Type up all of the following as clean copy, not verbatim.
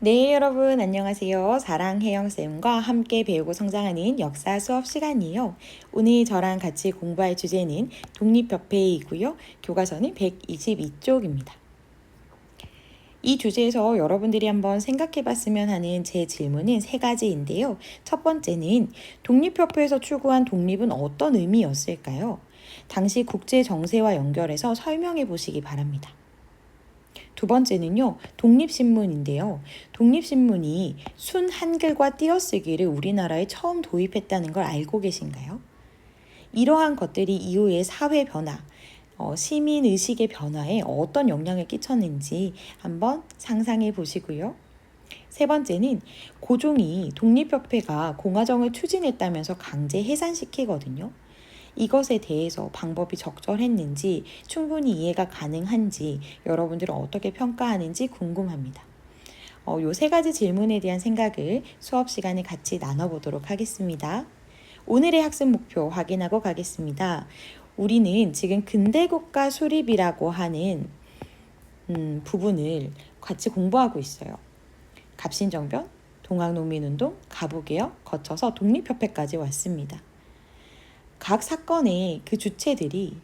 네, 여러분 안녕하세요. 사랑혜영쌤과 함께 배우고 성장하는 역사 수업 시간이에요. 오늘 저랑 같이 공부할 주제는 독립협회이고요. 교과서는 122쪽입니다. 이 주제에서 여러분들이 한번 생각해 봤으면 하는 제 질문은 세 가지인데요. 첫 번째는 독립협회에서 추구한 독립은 어떤 의미였을까요? 당시 국제 정세와 연결해서 설명해 보시기 바랍니다. 두 번째는요, 독립신문인데요. 독립신문이 순 한글과 띄어쓰기를 우리나라에 처음 도입했다는 걸 알고 계신가요? 이러한 것들이 이후의 사회 변화, 시민 의식의 변화에 어떤 영향을 끼쳤는지 한번 상상해 보시고요. 세 번째는 고종이 독립협회가 공화정을 추진했다면서 강제 해산시키거든요. 이것에 대해서 방법이 적절했는지 충분히 이해가 가능한지 여러분들은 어떻게 평가하는지 궁금합니다. 요 세 가지 질문에 대한 생각을 수업 시간에 같이 나눠보도록 하겠습니다. 오늘의 학습 목표 확인하고 가겠습니다. 우리는 지금 근대국가 수립이라고 하는 부분을 같이 공부하고 있어요. 갑신정변, 동학농민운동, 가부개혁 거쳐서 독립협회까지 왔습니다. 각 사건의 그 주체들이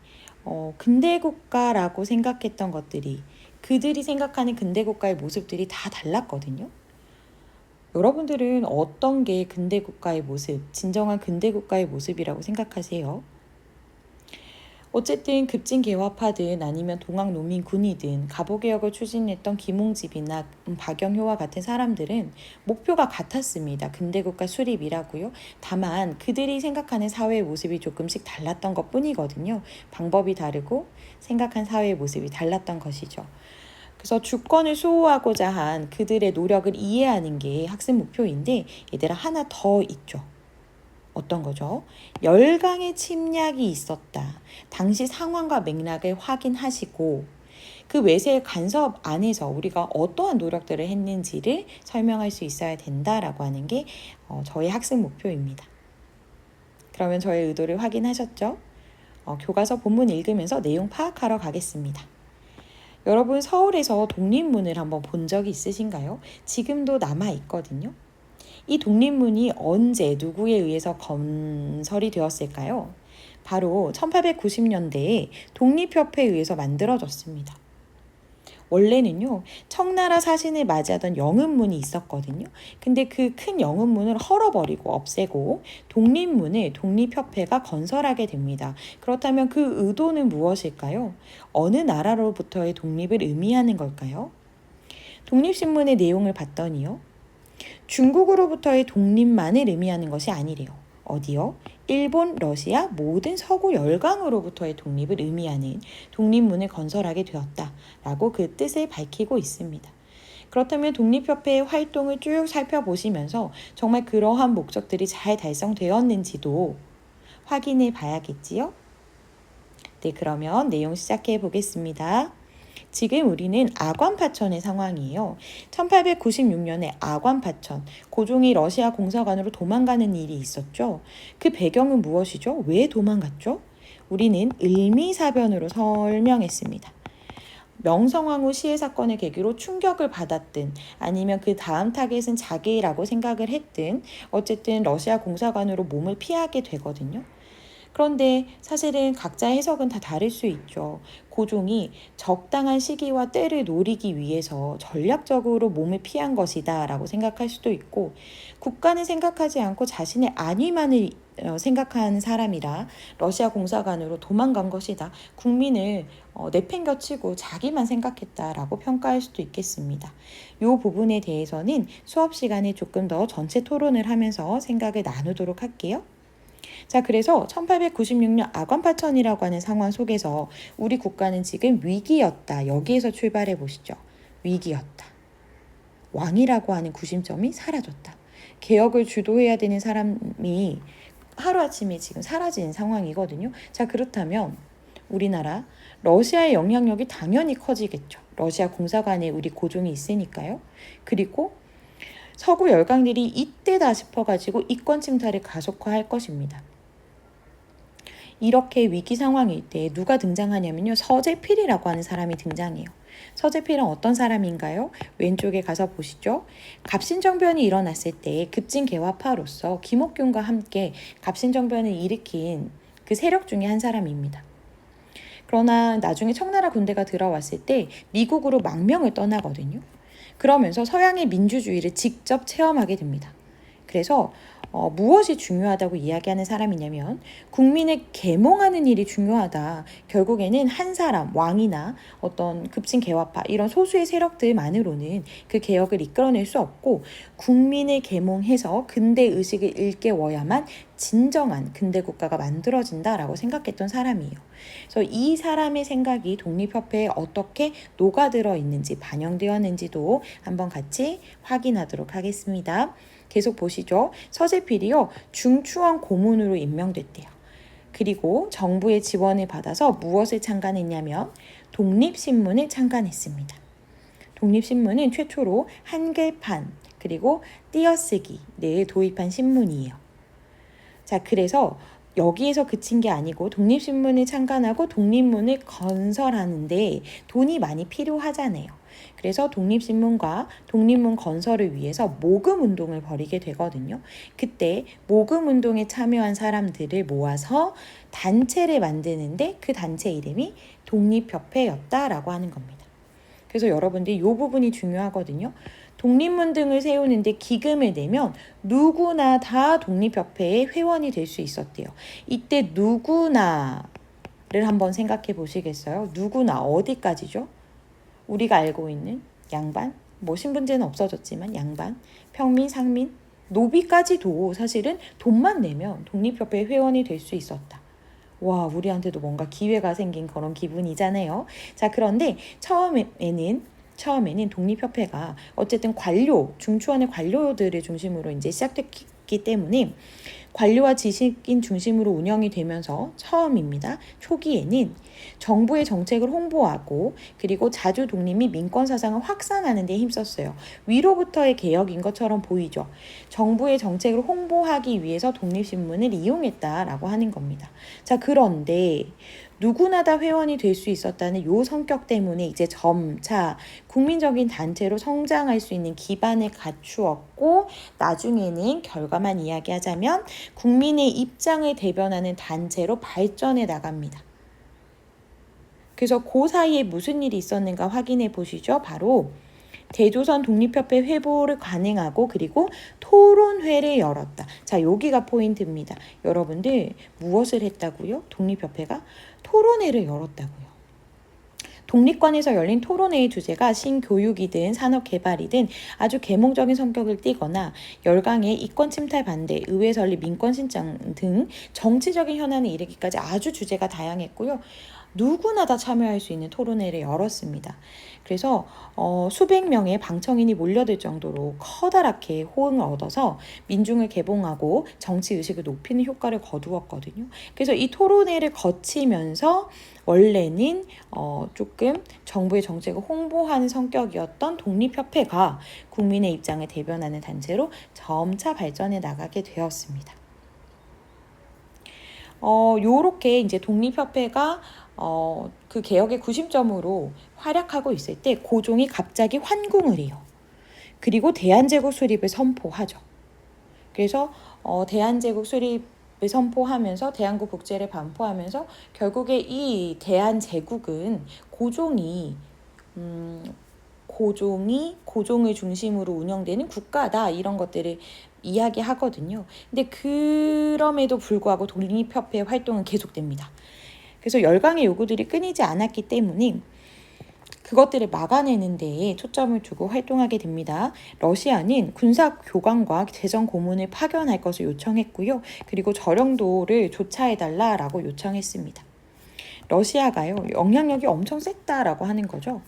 근대국가라고 생각했던 것들이 그들이 생각하는 근대국가의 모습들이 다 달랐거든요. 여러분들은 어떤 게 근대국가의 모습, 진정한 근대국가의 모습이라고 생각하세요? 어쨌든 급진개화파든 아니면 동학농민군이든 가보개혁을 추진했던 김홍집이나 박영효와 같은 사람들은 목표가 같았습니다. 근대국가 수립이라고요. 다만 그들이 생각하는 사회의 모습이 조금씩 달랐던 것뿐이거든요. 방법이 다르고 생각한 사회의 모습이 달랐던 것이죠. 그래서 주권을 수호하고자 한 그들의 노력을 이해하는 게 학습 목표인데 얘들아 하나 더 있죠. 어떤 거죠? 열강의 침략이 있었다. 당시 상황과 맥락을 확인하시고 그 외세 간섭 안에서 우리가 어떠한 노력들을 했는지를 설명할 수 있어야 된다라고 하는 게 저의 학습 목표입니다. 그러면 저의 의도를 확인하셨죠? 교과서 본문 읽으면서 내용 파악하러 가겠습니다. 여러분 서울에서 독립문을 한번 본 적이 있으신가요? 지금도 남아 있거든요. 이 독립문이 언제 누구에 의해서 건설이 되었을까요? 바로 1890년대에 독립협회에 의해서 만들어졌습니다. 원래는요, 청나라 사신을 맞이하던 영음문이 있었거든요. 근데 그 큰 영음문을 헐어버리고 없애고 독립문을 독립협회가 건설하게 됩니다. 그렇다면 그 의도는 무엇일까요? 어느 나라로부터의 독립을 의미하는 걸까요? 독립신문의 내용을 봤더니요. 중국으로부터의 독립만을 의미하는 것이 아니래요. 어디요? 일본, 러시아, 모든 서구 열강으로부터의 독립을 의미하는 독립문을 건설하게 되었다라고 그 뜻을 밝히고 있습니다. 그렇다면 독립협회의 활동을 쭉 살펴보시면서 정말 그러한 목적들이 잘 달성되었는지도 확인해 봐야겠지요? 네, 그러면 내용 시작해 보겠습니다. 지금 우리는 아관파천의 상황이에요. 1896년에 아관파천, 고종이 러시아 공사관으로 도망가는 일이 있었죠. 그 배경은 무엇이죠? 왜 도망갔죠? 우리는 을미사변으로 설명했습니다. 명성황후 시해 사건의 계기로 충격을 받았든 아니면 그 다음 타겟은 자기라고 생각을 했든 어쨌든 러시아 공사관으로 몸을 피하게 되거든요. 그런데 사실은 각자 해석은 다 다를 수 있죠. 고종이 적당한 시기와 때를 노리기 위해서 전략적으로 몸을 피한 것이다 라고 생각할 수도 있고 국가는 생각하지 않고 자신의 안위만을 생각한 사람이라 러시아 공사관으로 도망간 것이다. 국민을 내팽겨치고 자기만 생각했다라고 평가할 수도 있겠습니다. 이 부분에 대해서는 수업 시간에 조금 더 전체 토론을 하면서 생각을 나누도록 할게요. 자, 그래서 1896년 아관파천이라고 하는 상황 속에서 우리 국가는 지금 위기였다. 여기에서 출발해 보시죠. 위기였다. 왕이라고 하는 구심점이 사라졌다. 개혁을 주도해야 되는 사람이 하루아침에 지금 사라진 상황이거든요. 자, 그렇다면 우리나라 러시아의 영향력이 당연히 커지겠죠. 러시아 공사관에 우리 고종이 있으니까요. 그리고 서구 열강들이 이때다 싶어가지고 이권 침탈을 가속화할 것입니다. 이렇게 위기 상황일 때 누가 등장하냐면요. 서재필이라고 하는 사람이 등장해요. 서재필은 어떤 사람인가요? 왼쪽에 가서 보시죠. 갑신정변이 일어났을 때 급진개화파로서 김옥균과 함께 갑신정변을 일으킨 그 세력 중에 한 사람입니다. 그러나 나중에 청나라 군대가 들어왔을 때 미국으로 망명을 떠나거든요. 그러면서 서양의 민주주의를 직접 체험하게 됩니다. 그래서 무엇이 중요하다고 이야기하는 사람이냐면 국민을 계몽하는 일이 중요하다. 결국에는 한 사람, 왕이나 어떤 급진개화파 이런 소수의 세력들만으로는 그 개혁을 이끌어낼 수 없고 국민을 계몽해서 근대 의식을 일깨워야만 진정한 근대 국가가 만들어진다라고 생각했던 사람이에요. 그래서 이 사람의 생각이 독립협회에 어떻게 녹아들어 있는지 반영되었는지도 한번 같이 확인하도록 하겠습니다. 계속 보시죠. 서재필이요, 중추원 고문으로 임명됐대요. 그리고 정부의 지원을 받아서 무엇을 창간했냐면 독립신문을 창간했습니다. 독립신문은 최초로 한글판 그리고 띄어쓰기를 도입한 신문이에요. 자, 그래서 여기에서 그친 게 아니고 독립신문을 창간하고 독립문을 건설하는데 돈이 많이 필요하잖아요. 그래서 독립신문과 독립문 건설을 위해서 모금운동을 벌이게 되거든요. 그때 모금운동에 참여한 사람들을 모아서 단체를 만드는데 그 단체 이름이 독립협회였다라고 하는 겁니다. 그래서 여러분들 이 부분이 중요하거든요. 독립문 등을 세우는데 기금을 내면 누구나 다 독립협회의 회원이 될 수 있었대요. 이때 누구나를 한번 생각해 보시겠어요? 누구나 어디까지죠? 우리가 알고 있는 양반, 뭐 신분제는 없어졌지만 양반, 평민, 상민, 노비까지도 사실은 돈만 내면 독립협회 회원이 될 수 있었다. 와, 우리한테도 뭔가 기회가 생긴 그런 기분이잖아요. 자, 그런데 처음에는 독립협회가 어쨌든 중추원의 관료들을 중심으로 이제 시작됐기 때문에 관료와 지식인 중심으로 운영이 되면서 처음입니다. 초기에는 정부의 정책을 홍보하고 그리고 자주 독립 및 민권 사상을 확산하는 데 힘썼어요. 위로부터의 개혁인 것처럼 보이죠. 정부의 정책을 홍보하기 위해서 독립신문을 이용했다라고 하는 겁니다. 자, 그런데 누구나 다 회원이 될 수 있었다는 요 성격 때문에 이제 점차 국민적인 단체로 성장할 수 있는 기반을 갖추었고 나중에는 결과만 이야기하자면 국민의 입장을 대변하는 단체로 발전해 나갑니다. 그래서 그 사이에 무슨 일이 있었는가 확인해 보시죠. 바로 대조선 독립협회 회보를 관행하고 그리고 토론회를 열었다. 자, 여기가 포인트입니다. 여러분들 무엇을 했다고요? 독립협회가 토론회를 열었다고요. 독립관에서 열린 토론회의 주제가 신교육이든 산업개발이든 아주 계몽적인 성격을 띠거나 열강의 이권 침탈 반대, 의회 설립, 민권 신장 등 정치적인 현안에 이르기까지 아주 주제가 다양했고요. 누구나 다 참여할 수 있는 토론회를 열었습니다. 그래서 수백 명의 방청인이 몰려들 정도로 커다랗게 호응을 얻어서 민중을 개봉하고 정치의식을 높이는 효과를 거두었거든요. 그래서 이 토론회를 거치면서 원래는 조금 정부의 정책을 홍보하는 성격이었던 독립협회가 국민의 입장을 대변하는 단체로 점차 발전해 나가게 되었습니다. 요렇게 이제 독립협회가 그 개혁의 구심점으로 활약하고 있을 때 고종이 갑자기 환궁을 해요. 그리고 대한제국 수립을 선포하죠. 그래서 대한제국 수립을 선포하면서 대한국 국제를 반포하면서 결국에 이 대한제국은 고종을 중심으로 운영되는 국가다 이런 것들을 이야기하거든요. 근데 그럼에도 불구하고 독립협회 활동은 계속됩니다. 그래서 열강의 요구들이 끊이지 않았기 때문에 그것들을 막아내는 데에 초점을 두고 활동하게 됩니다. 러시아는 군사교관과 재정 고문을 파견할 것을 요청했고요. 그리고 저령도를 조차해달라라고 요청했습니다. 러시아가요, 영향력이 엄청 셌다라고 하는 거죠.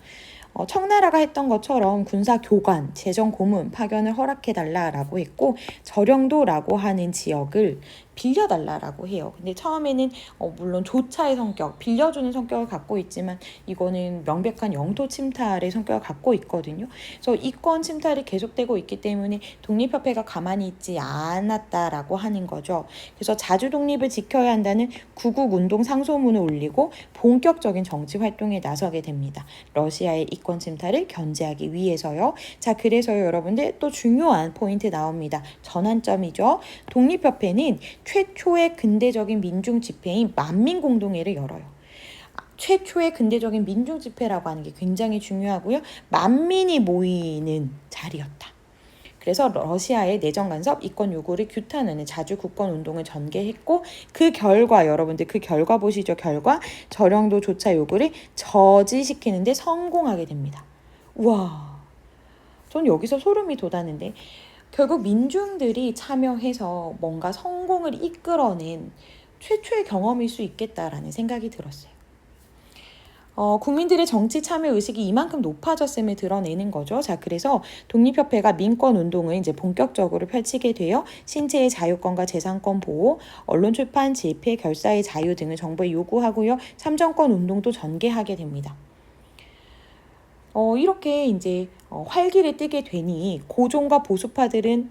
청나라가 했던 것처럼 군사교관, 재정 고문 파견을 허락해달라라고 했고 저령도라고 하는 지역을 빌려달라고 해요. 근데 처음에는 물론 조차의 성격, 빌려주는 성격을 갖고 있지만 이거는 명백한 영토 침탈의 성격을 갖고 있거든요. 그래서 이권 침탈이 계속되고 있기 때문에 독립협회가 가만히 있지 않았다라고 하는 거죠. 그래서 자주 독립을 지켜야 한다는 구국운동 상소문을 올리고 본격적인 정치 활동에 나서게 됩니다. 러시아의 이권 침탈을 견제하기 위해서요. 자, 그래서요, 여러분들 또 중요한 포인트 나옵니다. 전환점이죠. 독립협회는 최초의 근대적인 민중 집회인 만민공동회를 열어요. 최초의 근대적인 민중 집회라고 하는 게 굉장히 중요하고요. 만민이 모이는 자리였다. 그래서 러시아의 내정 간섭, 이권 요구를 규탄하는 자주 국권 운동을 전개했고 그 결과 여러분들 그 결과 보시죠. 결과 저령도 조차 요구를 저지시키는 데 성공하게 됩니다. 우와, 전 여기서 소름이 돋았는데 결국 민중들이 참여해서 뭔가 성공을 이끌어낸 최초의 경험일 수 있겠다라는 생각이 들었어요. 국민들의 정치 참여 의식이 이만큼 높아졌음을 드러내는 거죠. 자, 그래서 독립협회가 민권 운동을 이제 본격적으로 펼치게 되어 신체의 자유권과 재산권 보호, 언론 출판, 집회, 결사의 자유 등을 정부에 요구하고요. 참정권 운동도 전개하게 됩니다. 이렇게 이제 활기를 띠게 되니 고종과 보수파들은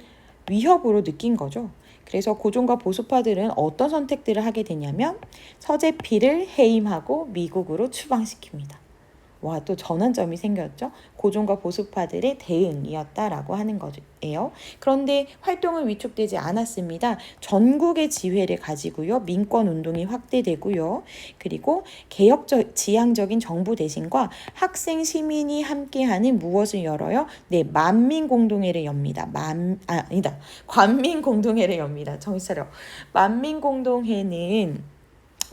위협으로 느낀 거죠. 그래서 고종과 보수파들은 어떤 선택들을 하게 되냐면 서재필을 해임하고 미국으로 추방시킵니다. 와, 또 전환점이 생겼죠. 고종과 보수파들의 대응이었다라고 하는 거예요. 그런데 활동은 위축되지 않았습니다. 전국의 지회를 가지고요. 민권 운동이 확대되고요. 그리고 개혁적 지향적인 정부 대신과 학생 시민이 함께하는 무엇을 열어요? 네, 만민공동회를 엽니다. 관민공동회를 엽니다. 정신 차려. 만민공동회는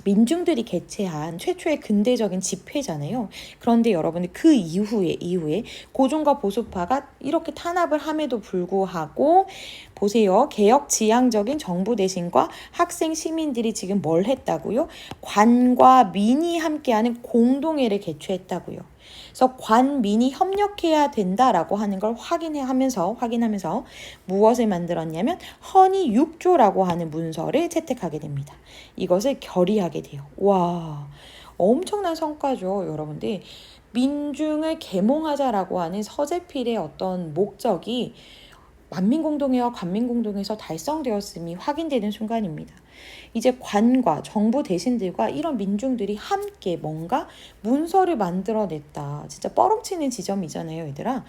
민중들이 개최한 최초의 근대적인 집회잖아요. 그런데 여러분들 그 이후에 고종과 보수파가 이렇게 탄압을 함에도 불구하고 보세요. 개혁 지향적인 정부 대신과 학생 시민들이 지금 뭘 했다고요? 관과 민이 함께하는 공동회를 개최했다고요. 그래서 관민이 협력해야 된다라고 하는 걸 확인하면서 무엇을 만들었냐면 헌의 6조라고 하는 문서를 채택하게 됩니다. 이것을 결의하게 돼요. 와, 엄청난 성과죠, 여러분들. 민중을 계몽하자라고 하는 서재필의 어떤 목적이 만민공동회와 관민공동회에서 달성되었음이 확인되는 순간입니다. 이제 관과 정부 대신들과 이런 민중들이 함께 뭔가 문서를 만들어냈다. 진짜 뻐렁치는 지점이잖아요, 얘들아.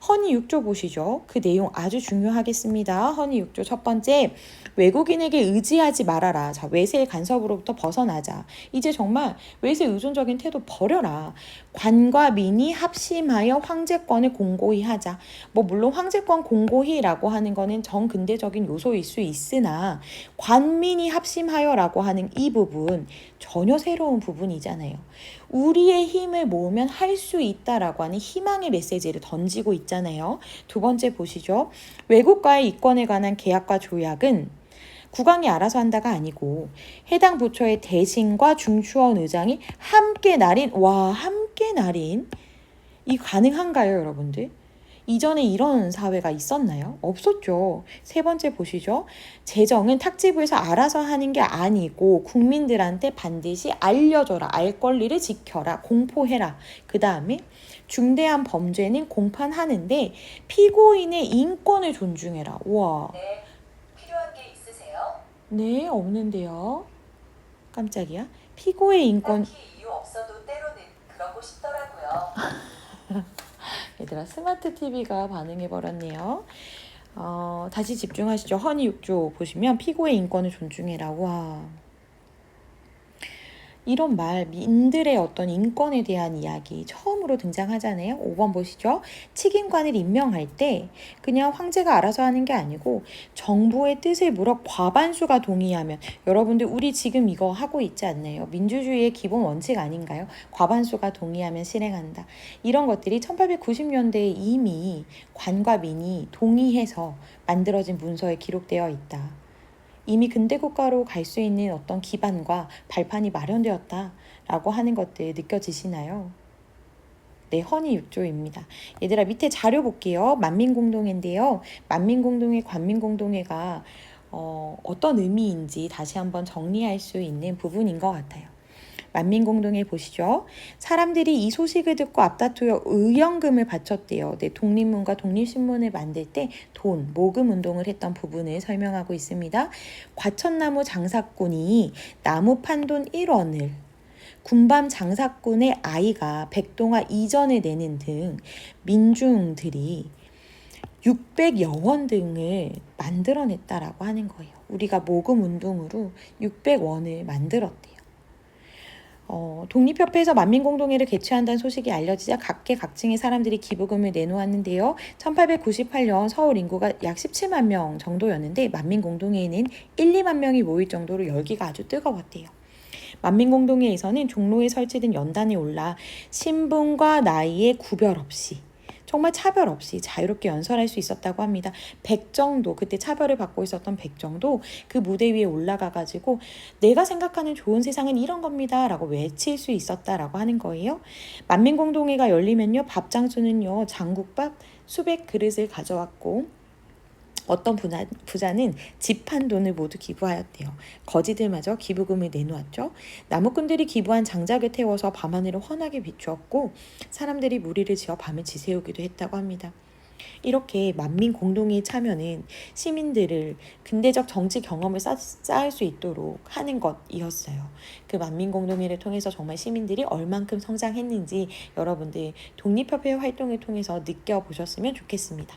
헌의 6조 보시죠. 그 내용 아주 중요하겠습니다. 헌의 6조 첫 번째, 외국인에게 의지하지 말아라. 자, 외세의 간섭으로부터 벗어나자. 이제 정말 외세 의존적인 태도 버려라. 관과 민이 합심하여 황제권을 공고히 하자. 물론 황제권 공고히라고 하는 거는 정근대적인 요소일 수 있으나 관민이 합심하여라고 하는 이 부분 전혀 새로운 부분이잖아요. 우리의 힘을 모으면 할 수 있다라고 하는 희망의 메시지를 던지고 있잖아요. 두 번째 보시죠. 외국과의 이권에 관한 계약과 조약은 국왕이 알아서 한다가 아니고 해당 부처의 대신과 중추원 의장이 함께 날인 이 가능한가요, 여러분들? 이전에 이런 사회가 있었나요? 없었죠. 세 번째 보시죠. 재정은 탁지부에서 알아서 하는 게 아니고 국민들한테 반드시 알려줘라. 알 권리를 지켜라. 공포해라. 그 다음에 중대한 범죄는 공판하는데 피고인의 인권을 존중해라. 우와. 네, 필요한 게 있으세요? 네, 없는데요. 깜짝이야. 피고의 인권. 딱히 이유 없어도 때로는 그러고 싶더라고요. 얘들아, 스마트 TV가 반응해버렸네요. 다시 집중하시죠. 헌의 6조 보시면 피고의 인권을 존중해라. 와. 이런 말, 민들의 어떤 인권에 대한 이야기 처음으로 등장하잖아요. 5번 보시죠. 책임관을 임명할 때 그냥 황제가 알아서 하는 게 아니고 정부의 뜻을 물어 과반수가 동의하면, 여러분들 우리 지금 이거 하고 있지 않나요? 민주주의의 기본 원칙 아닌가요? 과반수가 동의하면 실행한다. 이런 것들이 1890년대에 이미 관과 민이 동의해서 만들어진 문서에 기록되어 있다. 이미 근대국가로 갈 수 있는 어떤 기반과 발판이 마련되었다라고 하는 것들 느껴지시나요? 네, 헌의 6조입니다. 얘들아, 밑에 자료 볼게요. 만민공동회인데요. 만민공동회, 관민공동회가 어떤 의미인지 다시 한번 정리할 수 있는 부분인 것 같아요. 만민공동에 보시죠. 사람들이 이 소식을 듣고 앞다투어 의연금을 바쳤대요. 네, 독립문과 독립신문을 만들 때 돈, 모금 운동을 했던 부분을 설명하고 있습니다. 과천나무 장사꾼이 나무 판돈 1원을, 군밤 장사꾼의 아이가 백동화 이전을 내는 등 민중들이 600여 원 등을 만들어냈다라고 하는 거예요. 우리가 모금 운동으로 600원을 만들었대요. 독립협회에서 만민공동회를 개최한다는 소식이 알려지자 각계각층의 사람들이 기부금을 내놓았는데요. 1898년 서울 인구가 약 17만 명 정도였는데 만민공동회에는 1, 2만 명이 모일 정도로 열기가 아주 뜨거웠대요. 만민공동회에서는 종로에 설치된 연단에 올라 신분과 나이에 구별 없이 정말 차별 없이 자유롭게 연설할 수 있었다고 합니다. 백정도, 그때 차별을 받고 있었던 백정도 그 무대 위에 올라가가지고 내가 생각하는 좋은 세상은 이런 겁니다 라고 외칠 수 있었다라고 하는 거예요. 만민공동회가 열리면요, 밥장수는요 장국밥 수백 그릇을 가져왔고 어떤 부자는 집 한 돈을 모두 기부하였대요. 거지들마저 기부금을 내놓았죠. 나무꾼들이 기부한 장작을 태워서 밤하늘을 환하게 비추었고 사람들이 무리를 지어 밤을 지새우기도 했다고 합니다. 이렇게 만민공동회에 참여는 시민들을 근대적 정치 경험을 쌓을 수 있도록 하는 것이었어요. 그 만민공동회를 통해서 정말 시민들이 얼만큼 성장했는지 여러분들 독립협회 활동을 통해서 느껴보셨으면 좋겠습니다.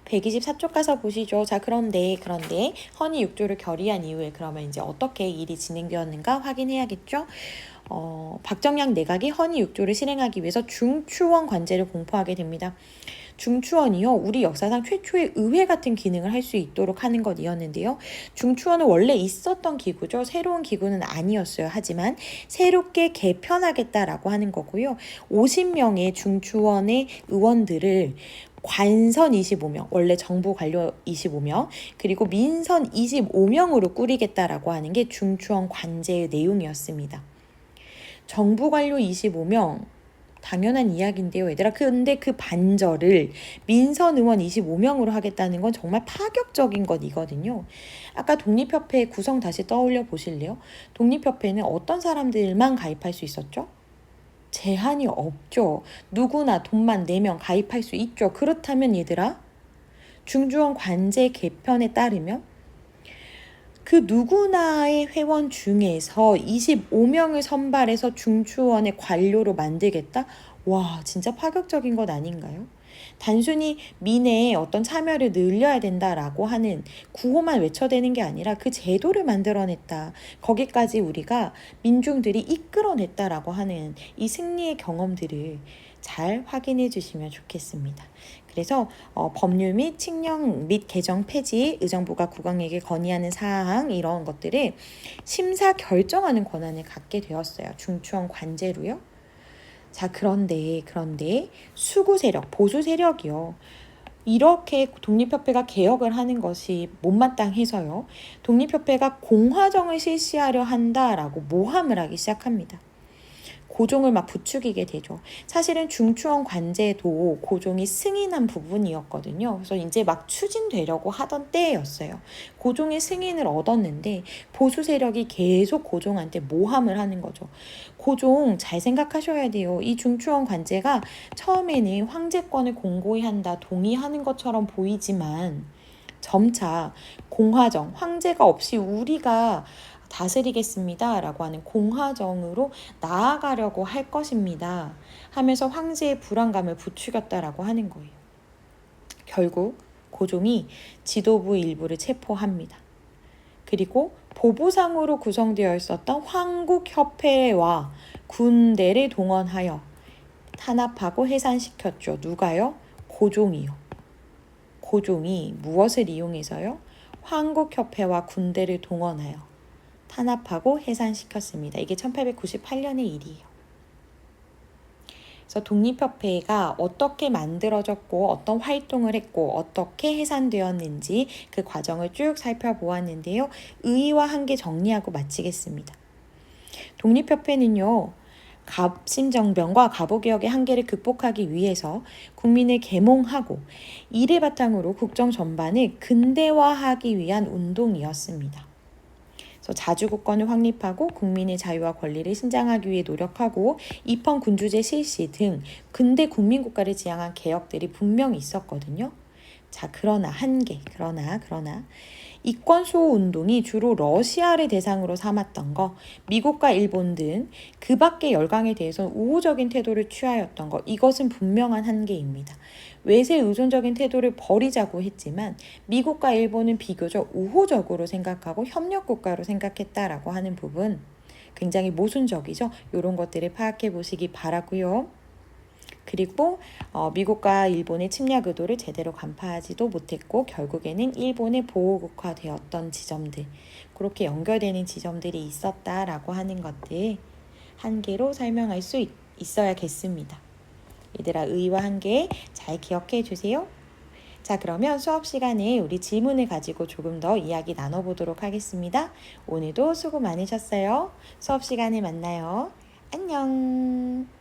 124쪽 가서 보시죠. 자, 그런데 헌의 6조를 결의한 이후에 그러면 이제 어떻게 일이 진행되었는가 확인해야겠죠. 박정양 내각이 헌의 6조를 실행하기 위해서 중추원 관제를 공포하게 됩니다. 중추원이요, 우리 역사상 최초의 의회 같은 기능을 할 수 있도록 하는 것이었는데요. 중추원은 원래 있었던 기구죠. 새로운 기구는 아니었어요. 하지만 새롭게 개편하겠다라고 하는 거고요. 50명의 중추원의 의원들을 관선 25명, 원래 정부 관료 25명, 그리고 민선 25명으로 꾸리겠다라고 하는 게 중추원 관제의 내용이었습니다. 정부 관료 25명, 당연한 이야기인데요, 얘들아. 근데 그 반절을 민선 의원 25명으로 하겠다는 건 정말 파격적인 것이거든요. 아까 독립협회 구성 다시 떠올려 보실래요? 독립협회는 어떤 사람들만 가입할 수 있었죠? 제한이 없죠. 누구나 돈만 내면 가입할 수 있죠. 그렇다면 얘들아, 중추원 관제 개편에 따르면 그 누구나의 회원 중에서 25명을 선발해서 중추원의 관료로 만들겠다? 와, 진짜 파격적인 것 아닌가요? 단순히 민의 어떤 참여를 늘려야 된다라고 하는 구호만 외쳐대는 게 아니라 그 제도를 만들어냈다. 거기까지 우리가 민중들이 이끌어냈다라고 하는 이 승리의 경험들을 잘 확인해 주시면 좋겠습니다. 그래서 법률 및 칙령 및 개정 폐지, 의정부가 국왕에게 건의하는 사항 이런 것들을 심사 결정하는 권한을 갖게 되었어요. 중추원 관제로요. 자, 그런데 수구 세력, 보수 세력이요. 이렇게 독립협회가 개혁을 하는 것이 못마땅해서요. 독립협회가 공화정을 실시하려 한다라고 모함을 하기 시작합니다. 고종을 막 부추기게 되죠. 사실은 중추원 관제도 고종이 승인한 부분이었거든요. 그래서 이제 막 추진되려고 하던 때였어요. 고종의 승인을 얻었는데 보수 세력이 계속 고종한테 모함을 하는 거죠. 고종 잘 생각하셔야 돼요. 이 중추원 관제가 처음에는 황제권을 공고히 한다, 동의하는 것처럼 보이지만 점차 공화정, 황제가 없이 우리가 다스리겠습니다 라고 하는 공화정으로 나아가려고 할 것입니다 하면서 황제의 불안감을 부추겼다라고 하는 거예요. 결국 고종이 지도부 일부를 체포합니다. 그리고 보부상으로 구성되어 있었던 황국협회와 군대를 동원하여 탄압하고 해산시켰죠. 누가요? 고종이요. 고종이 무엇을 이용해서요? 황국협회와 군대를 동원하여 탄압하고 해산시켰습니다. 이게 1898년의 일이에요. 그래서 독립협회가 어떻게 만들어졌고 어떤 활동을 했고 어떻게 해산되었는지 그 과정을 쭉 살펴보았는데요. 의의와 한개 정리하고 마치겠습니다. 독립협회는요, 갑신정변과 갑오개혁의 한계를 극복하기 위해서 국민을 계몽하고 이를 바탕으로 국정 전반을 근대화하기 위한 운동이었습니다. 그래서 자주국권을 확립하고 국민의 자유와 권리를 신장하기 위해 노력하고 입헌 군주제 실시 등 근대 국민국가를 지향한 개혁들이 분명히 있었거든요. 자, 그러나 이권 수호 운동이 주로 러시아를 대상으로 삼았던 거, 미국과 일본 등 그 밖의 열강에 대해서는 우호적인 태도를 취하였던 거, 이것은 분명한 한계입니다. 외세 의존적인 태도를 버리자고 했지만 미국과 일본은 비교적 우호적으로 생각하고 협력국가로 생각했다라고 하는 부분 굉장히 모순적이죠. 이런 것들을 파악해 보시기 바라고요. 그리고 미국과 일본의 침략 의도를 제대로 간파하지도 못했고 결국에는 일본의 보호국화되었던 지점들, 그렇게 연결되는 지점들이 있었다라고 하는 것들 한계로 설명할 수 있어야겠습니다. 얘들아, 의와 한계 잘 기억해 주세요. 자, 그러면 수업 시간에 우리 질문을 가지고 조금 더 이야기 나눠보도록 하겠습니다. 오늘도 수고 많으셨어요. 수업 시간에 만나요. 안녕.